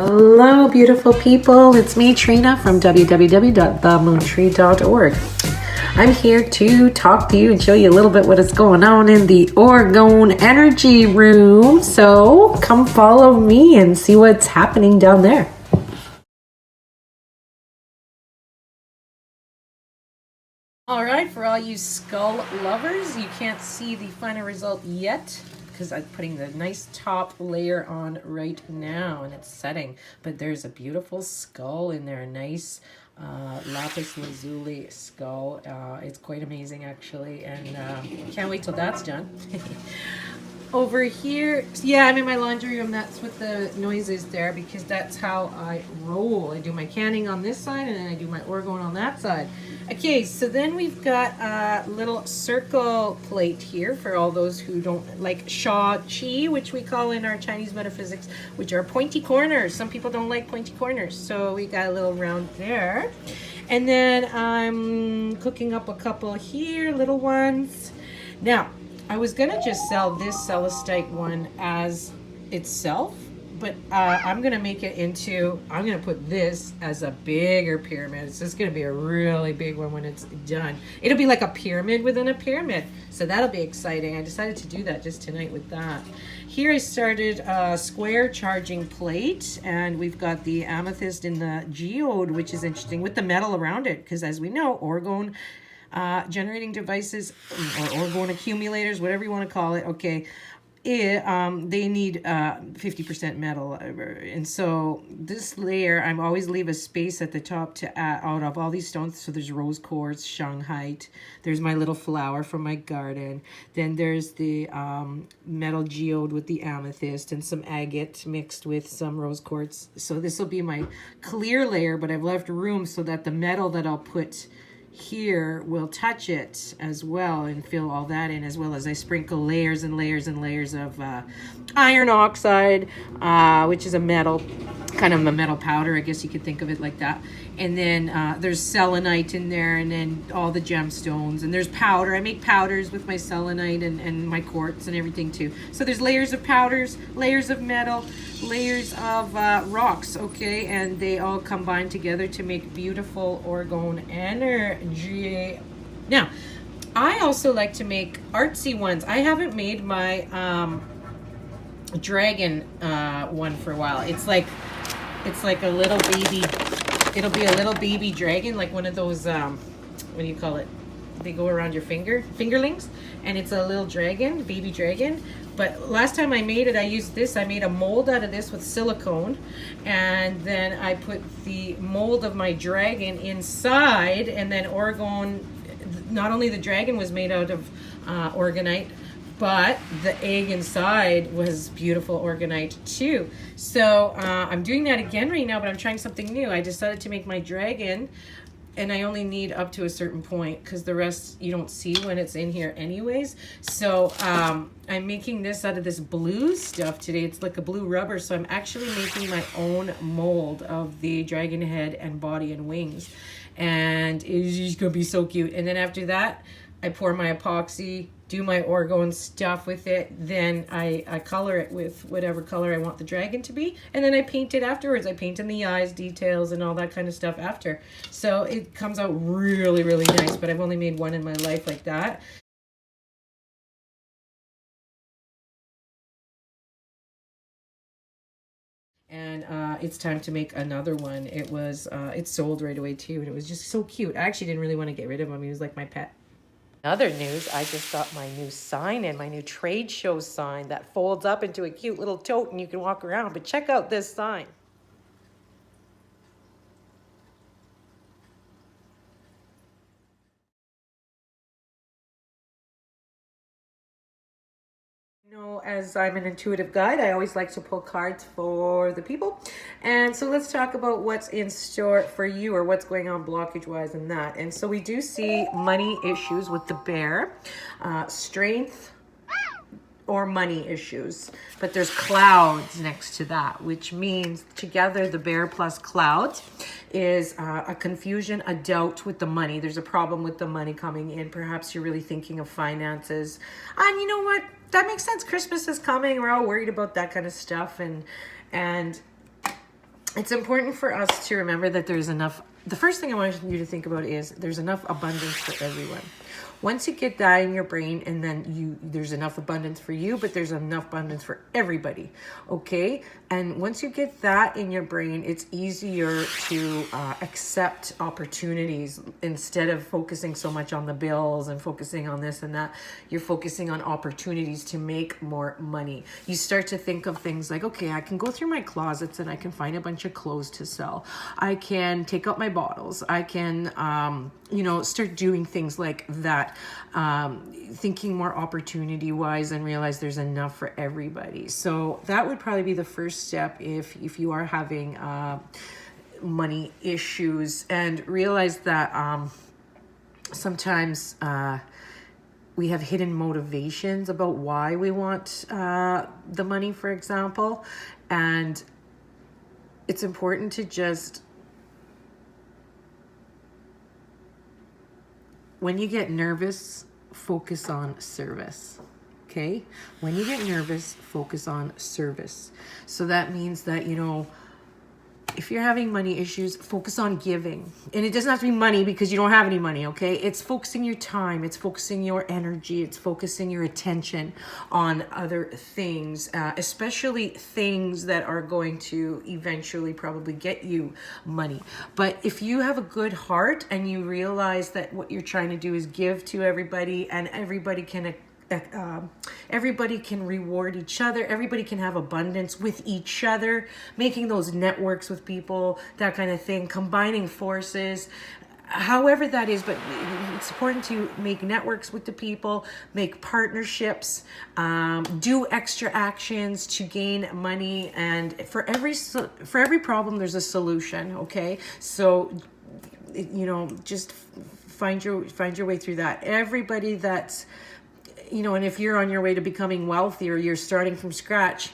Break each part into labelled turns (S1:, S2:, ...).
S1: Hello, beautiful people. It's me, Trina, from www.themoontree.org. I'm here to talk to you and show you a little bit what is going on in the Orgone energy room. So come follow me and see what's happening down there. All right, for all you skull lovers, you can't see the final result yet because I'm putting the nice top layer on right now and it's setting. But there's a beautiful skull in there, a nice Lapis Lazuli skull. It's quite amazing actually, and can't wait till that's done. Over here, yeah, I'm in my laundry room. That's what the noise is there because that's how I roll. I do my canning on this side and then I do my Orgone on that side. Okay, so then we've got a little circle plate here for all those who don't like Sha Qi, which we call in our Chinese metaphysics, which are pointy corners. Some people don't like pointy corners, so we got a little round there. And then I'm cooking up a couple here, little ones. Now, I was gonna just sell this CELESTITE one as itself, but I'm gonna make it into, I'm gonna put this as a bigger pyramid. It's just gonna be a really big one when it's done. It'll be like a pyramid within a pyramid. So that'll be exciting. I decided to do that just tonight with that. Here I started a square charging plate, and we've got the amethyst in the geode, which is interesting, with the metal around it, because as we know, Orgone generating devices or Orgone accumulators, whatever you want to call it, okay, they need 50% metal, and so this layer, I always leave a space at the top to add out of all these stones. So there's rose quartz, Shanghai, there's my little flower from my garden, then there's the metal geode with the amethyst and some agate mixed with some rose quartz. So this will be my clear layer, but I've left room so that the metal that I'll put here will touch it as well and fill all that in, as well as I sprinkle layers and layers and layers of iron oxide, which is a metal, kind of a metal powder, I guess you could think of it like that. And then there's selenite in there, and then all the gemstones, and there's powder. I make powders with my selenite and my quartz and everything too. So there's layers of powders, layers of metal, layers of rocks, okay, and they all combine together to make beautiful Orgone energy. Now, I also like to make artsy ones. I haven't made my dragon one for a while. It's like a little baby. It'll be a little baby dragon, like one of those what do you call it? They go around your fingerlings, and it's a little dragon, baby dragon. But last time I made it, I used this. I made a mold out of this with silicone, and then I put the mold of my dragon inside, and then Orgone. Not only the dragon was made out of orgonite, but the egg inside was beautiful orgonite too. So I'm doing that again right now, but I'm trying something new. I decided to make my dragon, and I only need up to a certain point because the rest you don't see when it's in here anyways. So I'm making this out of this blue stuff today. It's like a blue rubber. So I'm actually making my own mold of the dragon head and body and wings. And it's just going to be so cute. And then after that, I pour my epoxy, do my Orgone stuff with it, then I color it with whatever color I want the dragon to be, and then I paint it afterwards. I paint in the eyes, details, and all that kind of stuff after. So it comes out really, really nice, but I've only made one in my life like that. And it's time to make another one. It was, it sold right away too, and it was just so cute. I actually didn't really want to get rid of him. He was like my pet. Other news, I just got my new sign in, my new trade show sign that folds up into a cute little tote and you can walk around. But check out this sign. You know, as I'm an intuitive guide, I always like to pull cards for the people. And so let's talk about what's in store for you, or what's going on blockage-wise in that. And so we do see money issues with the bear, strength, or money issues, but there's clouds next to that, which means together the bear plus clouds is a confusion, a doubt with the money. There's a problem with the money coming in. Perhaps you're really thinking of finances, and you know what, that makes sense. Christmas is coming, we're all worried about that kind of stuff, and it's important for us to remember that there's enough. The first thing I want you to think about is there's enough abundance for everyone. Once you get that in your brain, and then there's enough abundance for you, but there's enough abundance for everybody. Okay. And once you get that in your brain, it's easier to accept opportunities instead of focusing so much on the bills and focusing on this and that. You're focusing on opportunities to make more money. You start to think of things like, okay, I can go through my closets and I can find a bunch of clothes to sell. I can take out my bottles. I can, start doing things like that. Thinking more opportunity wise and realize there's enough for everybody. So that would probably be the first step if you are having money issues, and realize that sometimes we have hidden motivations about why we want the money, for example, and it's important to just, when you get nervous, focus on service. Okay? When you get nervous, focus on service. So that means that, if you're having money issues, focus on giving. And it doesn't have to be money because you don't have any money, okay? It's focusing your time. It's focusing your energy. It's focusing your attention on other things, especially things that are going to eventually probably get you money. But if you have a good heart and you realize that what you're trying to do is give to everybody, and everybody can reward each other, everybody can have abundance with each other, making those networks with people, that kind of thing, combining forces, however that is. But it's important to make networks with the people, make partnerships, do extra actions to gain money, and for every problem there's a solution. Okay, so just find your way through that. Everybody that's and if you're on your way to becoming wealthy, or you're starting from scratch,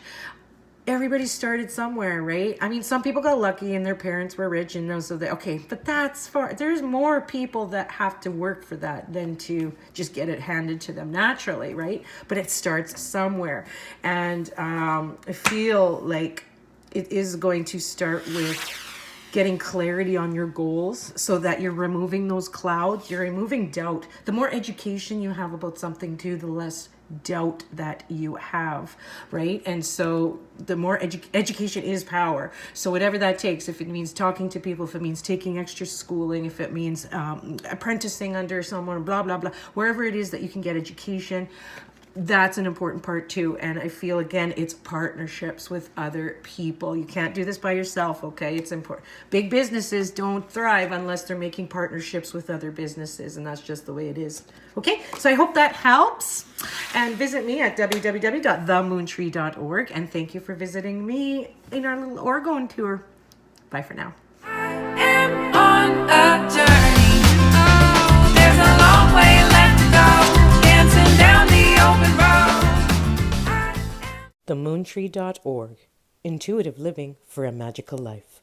S1: everybody started somewhere, right? I mean, some people got lucky and their parents were rich, and but that's there's more people that have to work for that than to just get it handed to them naturally, right? But it starts somewhere. And I feel like it is going to start with getting clarity on your goals, so that you're removing those clouds, you're removing doubt. The more education you have about something too, the less doubt that you have, right? And so the more education is power. So whatever that takes, if it means talking to people, if it means taking extra schooling, if it means apprenticing under someone, blah, blah, blah, wherever it is that you can get education, that's an important part too. And I feel, again, it's partnerships with other people. You can't do this by yourself, okay? It's important. Big businesses don't thrive unless they're making partnerships with other businesses, and that's just the way it is. Okay, so I hope that helps. And visit me at www.themoontree.org. And thank you for visiting me in our little Orgone tour. Bye for now.
S2: I am on a journey. There's a long way left to go. Dancing down the open road.
S1: themoontree.org. Intuitive living for a magical life.